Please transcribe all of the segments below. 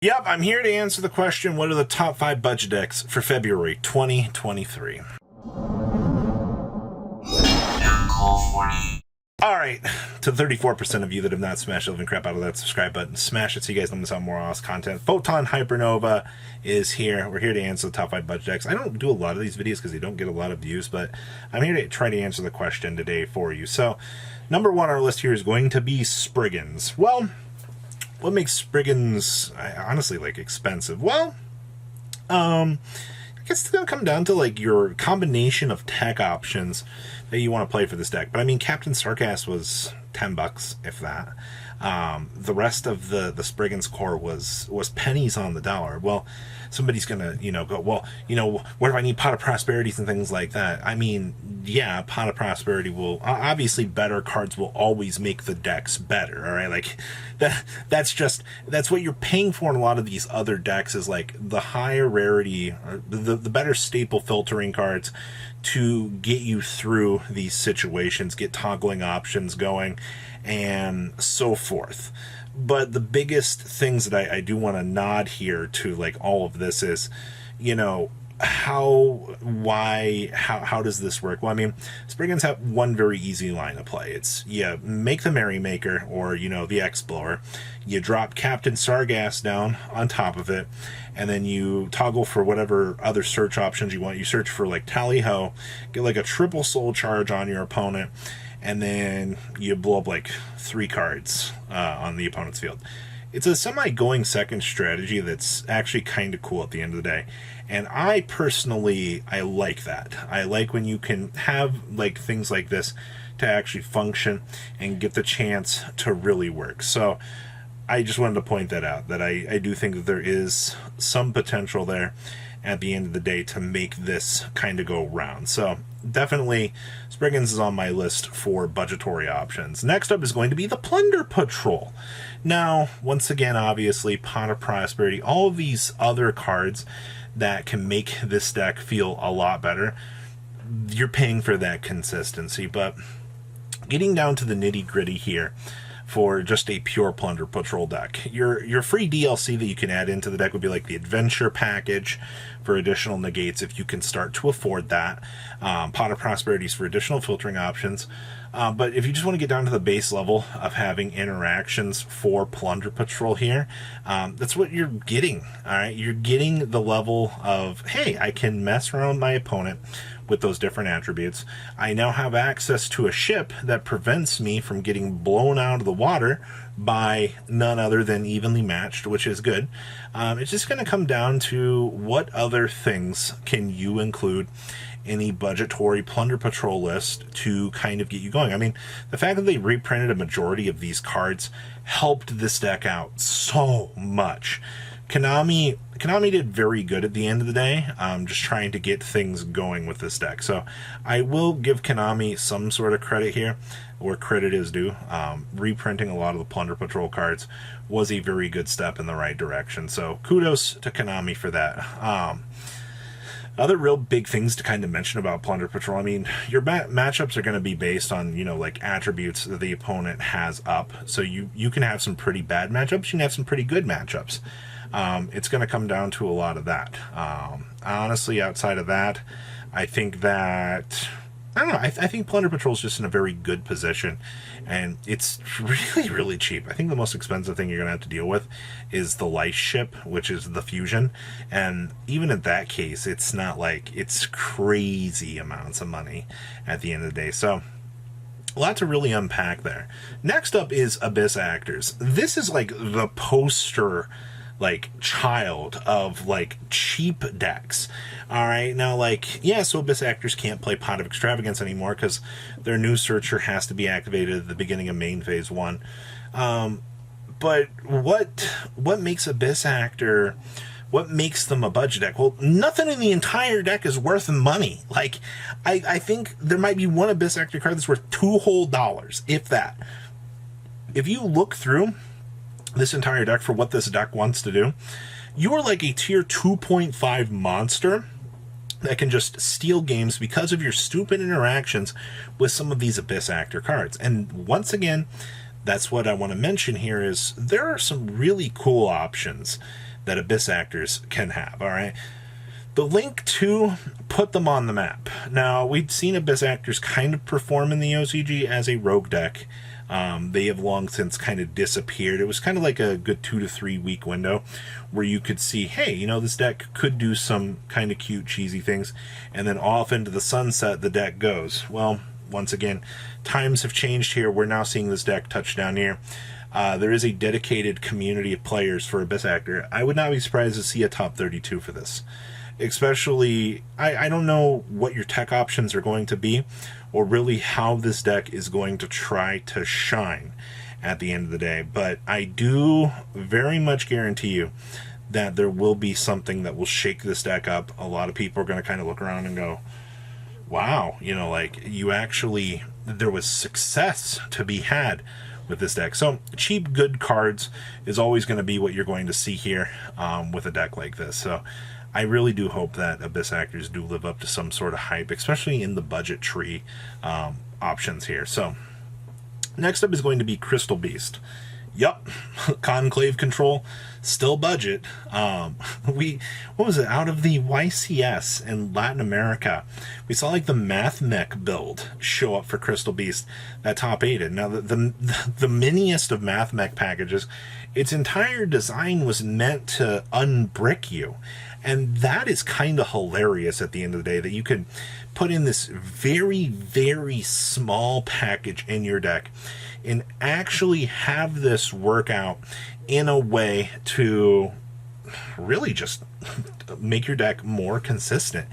Yep, I'm here to answer the question, what are the top 5 budget decks for February 2023? Alright, to the 34% of you that have not smashed the living crap out of that subscribe button, smash it so you guys don't miss out more awesome content. Photon Hypernova is here. We're here to answer the top 5 budget decks. I don't do a lot of these videos because they don't get a lot of views, but I'm here to try to answer the question today for you. So, number 1 on our list here is going to be Spriggans. Well, what makes Spriggans, honestly, like, expensive? Well, I guess it's going to come down to, like, your combination of tech options that you want to play for this deck. But, I mean, Captain Sargass was $10, if that. The rest of the Spriggans core was pennies on the dollar. Well, somebody's going to, go, well, what if I need Pot of Prosperities and things like that? I mean, yeah, Pot of Prosperity will, obviously better cards will always make the decks better, all right? Like, that's what you're paying for in a lot of these other decks is, like, the higher rarity, or the better staple filtering cards to get you through these situations, get toggling options going, and so forth. But the biggest things that I do want to nod here to, like, all of this is, how does this work? Well, I mean, Spriggans have one very easy line of play. It's, you make the Merrymaker, or, the Explorer, you drop Captain Sargass down on top of it, and then you toggle for whatever other search options you want. You search for, like, Tally-Ho, get, like, a triple soul charge on your opponent, and then you blow up, like, 3 cards on the opponent's field. It's a semi-going second strategy that's actually kind of cool at the end of the day. And I personally, I like that. I like when you can have, like, things like this to actually function and get the chance to really work. So I just wanted to point that out, that I do think that there is some potential there at the end of the day to make this kind of go round. So definitely Spriggans is on my list for budgetary options. Next up is going to be the Plunder Patrol. Now, once again, obviously, Pot of Prosperity, all of these other cards that can make this deck feel a lot better, you're paying for that consistency. But getting down to the nitty-gritty here, for just a pure Plunder Patrol deck, your free DLC that you can add into the deck would be like the Adventure Package for additional negates if you can start to afford that. Pot of Prosperities for additional filtering options. But if you just want to get down to the base level of having interactions for Plunder Patrol here, that's what you're getting. All right, you're getting the level of, hey, I can mess around with my opponent with those different attributes. I now have access to a ship that prevents me from getting blown out of the water by none other than evenly matched, which is good. It's just going to come down to what other things can you include in a budgetary Plunder Patrol list to kind of get you going. I mean, the fact that they reprinted a majority of these cards helped this deck out so much. Konami did very good at the end of the day, just trying to get things going with this deck. So I will give Konami some sort of credit here, where credit is due. Reprinting a lot of the Plunder Patrol cards was a very good step in the right direction. So kudos to Konami for that. Other real big things to kind of mention about Plunder Patrol, I mean, your matchups are going to be based on, like, attributes that the opponent has up. So you can have some pretty bad matchups, you can have some pretty good matchups. It's going to come down to a lot of that. Honestly, outside of that, I think that, I don't know, I think Plunder Patrol is just in a very good position, and it's really, really cheap. I think the most expensive thing you're going to have to deal with is the Lice ship, which is the Fusion, and even in that case, it's not like it's crazy amounts of money at the end of the day. So a lot to really unpack there. Next up is Abyss Actors. This is like the poster, like, child of, like, cheap decks. All right, now, like, yeah, so Abyss Actors can't play Pot of Extravagance anymore because their new searcher has to be activated at the beginning of main phase 1. But what makes Abyss Actor, what makes them a budget deck? Well, nothing in the entire deck is worth money. Like, I think there might be one Abyss Actor card that's worth $2 whole, if that. If you look through this entire deck for what this deck wants to do, you are like a tier 2.5 monster that can just steal games because of your stupid interactions with some of these Abyss Actor cards. And once again, that's what I want to mention here, is there are some really cool options that Abyss actors can have, all right? The link to put them on the map. Now, we've seen Abyss actors kind of perform in the OCG as a rogue deck. They have long since kind of disappeared. It was kind of like a good 2 to 3 week window where you could see, hey, you know, this deck could do some kind of cute, cheesy things, and then off into the sunset the deck goes. Well, once again, times have changed here. We're now seeing this deck touch down here. There is a dedicated community of players for Abyss Actor. I would not be surprised to see a top 32 for this. Especially, I don't know what your tech options are going to be, or really how this deck is going to try to shine at the end of the day. But I do very much guarantee you that there will be something that will shake this deck up. A lot of people are going to kind of look around and go, wow, you know, like, you actually, there was success to be had with this deck. So cheap, good cards is always going to be what you're going to see here with a deck like this. So I really do hope that Abyss actors do live up to some sort of hype, especially in the budget tree options here. So next up is going to be Crystal Beast. Yup, Conclave Control, still budget. What was it, out of the YCS in Latin America, we saw like the Math Mech build show up for Crystal Beast that top 8'd. Now the miniest of Math Mech packages, its entire design was meant to unbrick you. And that is kind of hilarious at the end of the day, that you can put in this very, very small package in your deck and actually have this work out in a way to really just make your deck more consistent.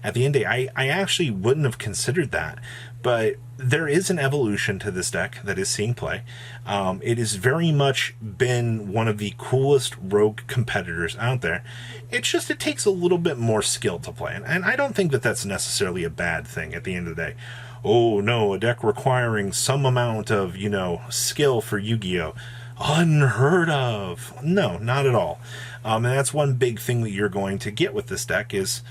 At the end of the day, I actually wouldn't have considered that, but there is an evolution to this deck that is seeing play. It has very much been one of the coolest rogue competitors out there. It's just, it takes a little bit more skill to play, and I don't think that that's necessarily a bad thing at the end of the day. Oh no, a deck requiring some amount of, you know, skill for Yu-Gi-Oh! Unheard of. No, not at all. And that's one big thing that you're going to get with this deck is,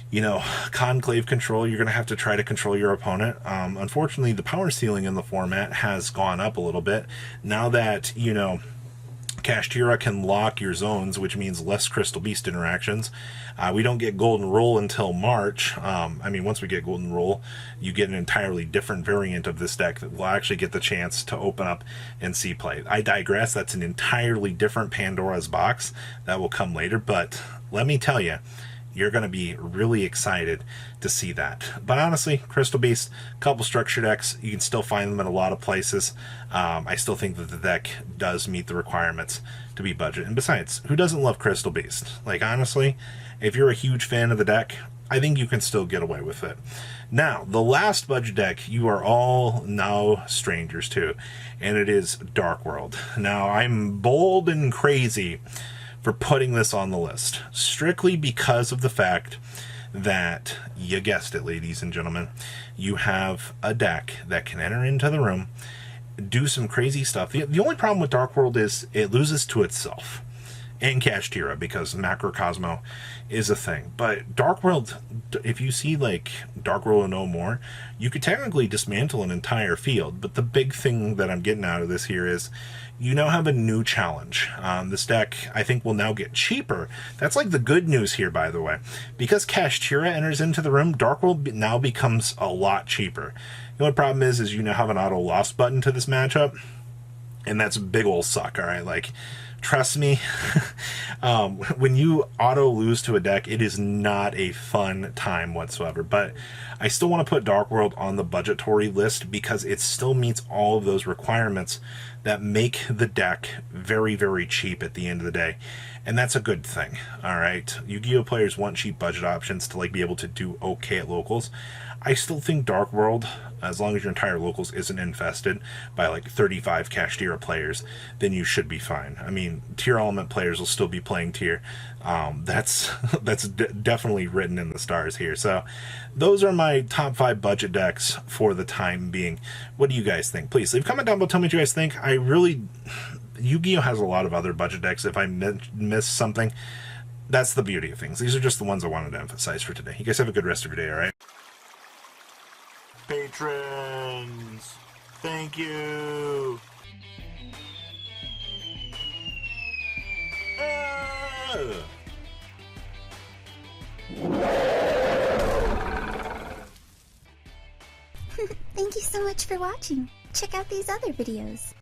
you know, Conclave Control. You're going to have to try to control your opponent. Unfortunately, the power ceiling in the format has gone up a little bit. Now that, you know, Kashtira can lock your zones, which means less Crystal Beast interactions. We don't get Golden Roll until March. I mean, once we get Golden Roll, you get an entirely different variant of this deck that will actually get the chance to open up and see play. I digress. That's an entirely different Pandora's box that will come later, but let me tell you, you're going to be really excited to see that. But honestly, Crystal Beast, couple structure decks, you can still find them in a lot of places. I still think that the deck does meet the requirements to be budget. And besides, who doesn't love Crystal Beast? Like, honestly, if you're a huge fan of the deck, I think you can still get away with it. Now, the last budget deck you are all now strangers to, and it is Dark World. Now, I'm bold and crazy for putting this on the list, strictly because of the fact that, you guessed it, ladies and gentlemen, you have a deck that can enter into the room, do some crazy stuff. The only problem with Dark World is it loses to itself and Kashtira, because Macrocosmo is a thing. But Dark World, if you see like Dark World and no more, you could technically dismantle an entire field. But the big thing that I'm getting out of this here is you now have a new challenge. This deck, I think, will now get cheaper. That's like the good news here, by the way. Because Kashtira enters into the room, Dark World now becomes a lot cheaper. The only problem is you now have an auto loss button to this matchup, and that's a big ol' suck, alright? Like, trust me, when you auto lose to a deck, it is not a fun time whatsoever. But I still want to put Dark World on the budgetary list because it still meets all of those requirements that make the deck very, very cheap at the end of the day. And that's a good thing, alright? Yu-Gi-Oh! Players want cheap budget options to like be able to do okay at locals. I still think Dark World, as long as your entire locals isn't infested by like 35 Kashtira players, then you should be fine. I mean, tier element players will still be playing tier. That's definitely written in the stars here. So those are my top 5 budget decks for the time being. What do you guys think? Please leave a comment down below. Tell me what you guys think. Yu-Gi-Oh! Has a lot of other budget decks. If I missed something, that's the beauty of things. These are just the ones I wanted to emphasize for today. You guys have a good rest of your day, alright? Patrons, thank you. Thank you so much for watching. Check out these other videos.